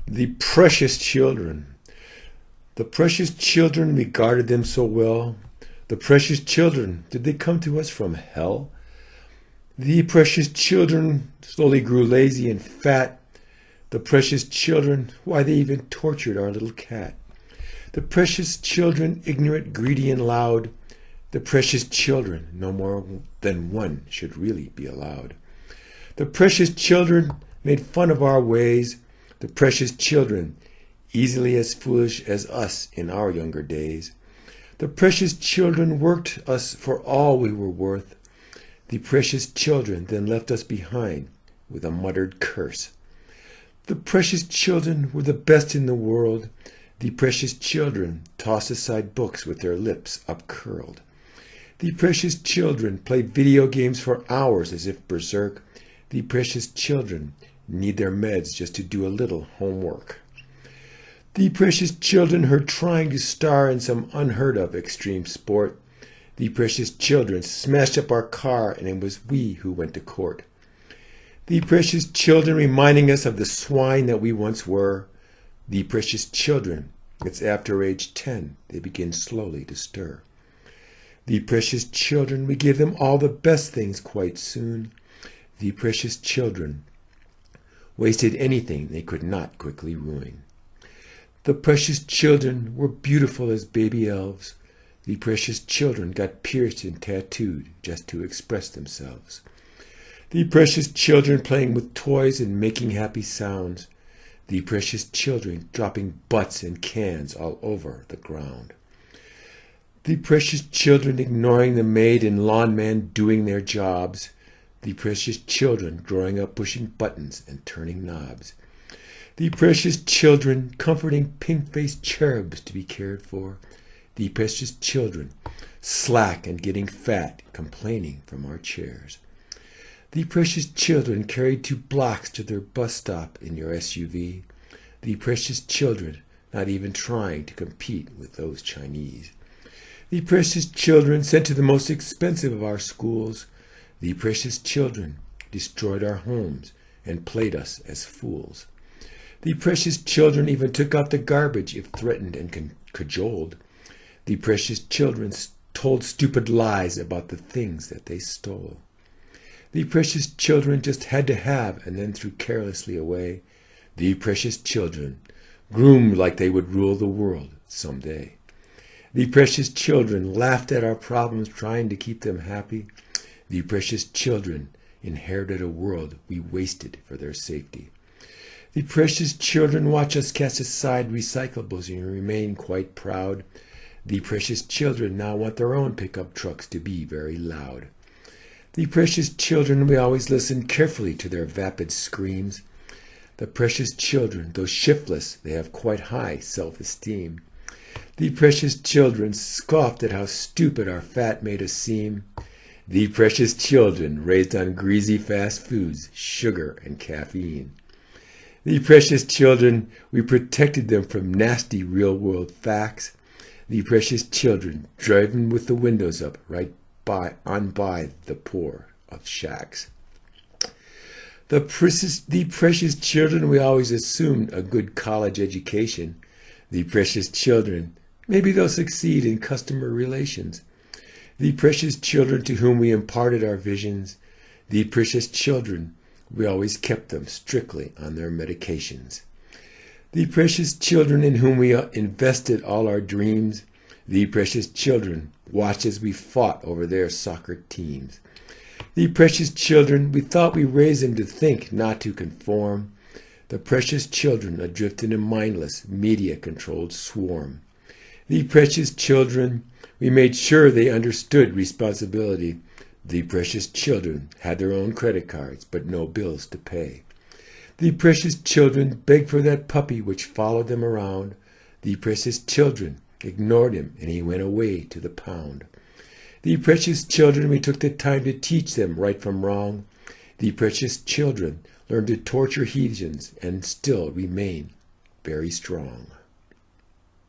The precious children. The precious children, we guarded them so well. The precious children, did they come to us from hell? The precious children slowly grew lazy and fat. The precious children, why they even tortured our little cat. The precious children, ignorant, greedy, and loud. The precious children, no more than one should really be allowed. The precious children made fun of our ways. The precious children, easily as foolish as us in our younger days. The precious children worked us for all we were worth. The precious children then left us behind with a muttered curse. The precious children were the best in the world. The precious children tossed aside books with their lips upcurled. The precious children played video games for hours as if berserk. The precious children need their meds just to do a little homework. The precious children heard trying to star in some unheard of extreme sport. The precious children smashed up our car, and it was we who went to court. The precious children reminding us of the swine that we once were. The precious children, it's after age 10, they begin slowly to stir. The precious children, we give them all the best things quite soon. The precious children wasted anything they could not quickly ruin. The precious children were beautiful as baby elves. The precious children got pierced and tattooed just to express themselves. The precious children playing with toys and making happy sounds. The precious children dropping butts and cans all over the ground. The precious children ignoring the maid and lawn man doing their jobs. The precious children growing up pushing buttons and turning knobs. The precious children comforting pink-faced cherubs to be cared for. The precious children slack and getting fat, complaining from our chairs. The precious children carried 2 blocks to their bus stop in your SUV. The precious children not even trying to compete with those Chinese. The precious children sent to the most expensive of our schools. The precious children destroyed our homes and played us as fools. The precious children even took out the garbage if threatened and cajoled. The precious children told stupid lies about the things that they stole. The precious children just had to have and then threw carelessly away. The precious children groomed like they would rule the world someday. The precious children laughed at our problems trying to keep them happy. The precious children inherited a world we wasted for their safety. The precious children watch us cast aside recyclables and remain quite proud. The precious children now want their own pickup trucks to be very loud. The precious children, we always listen carefully to their vapid screams. The precious children, though shiftless, they have quite high self-esteem. The precious children scoffed at how stupid our fat made us seem. The precious children raised on greasy fast foods, sugar, and caffeine. The precious children, we protected them from nasty real-world facts. The precious children, driving with the windows up right by the poor of shacks. The precious children, we always assumed a good college education. The precious children, maybe they'll succeed in customer relations. The precious children to whom we imparted our visions. The precious children, we always kept them strictly on their medications. The precious children in whom we invested all our dreams. The precious children watched as we fought over their soccer teams. The precious children, we thought we raised them to think, not to conform. The precious children adrift in a mindless, media-controlled swarm. The precious children, we made sure they understood responsibility. The precious children had their own credit cards, but no bills to pay. The precious children begged for that puppy which followed them around. The precious children ignored him, and he went away to the pound. The precious children, we took the time to teach them right from wrong. The precious children learned to torture heathens and still remain very strong.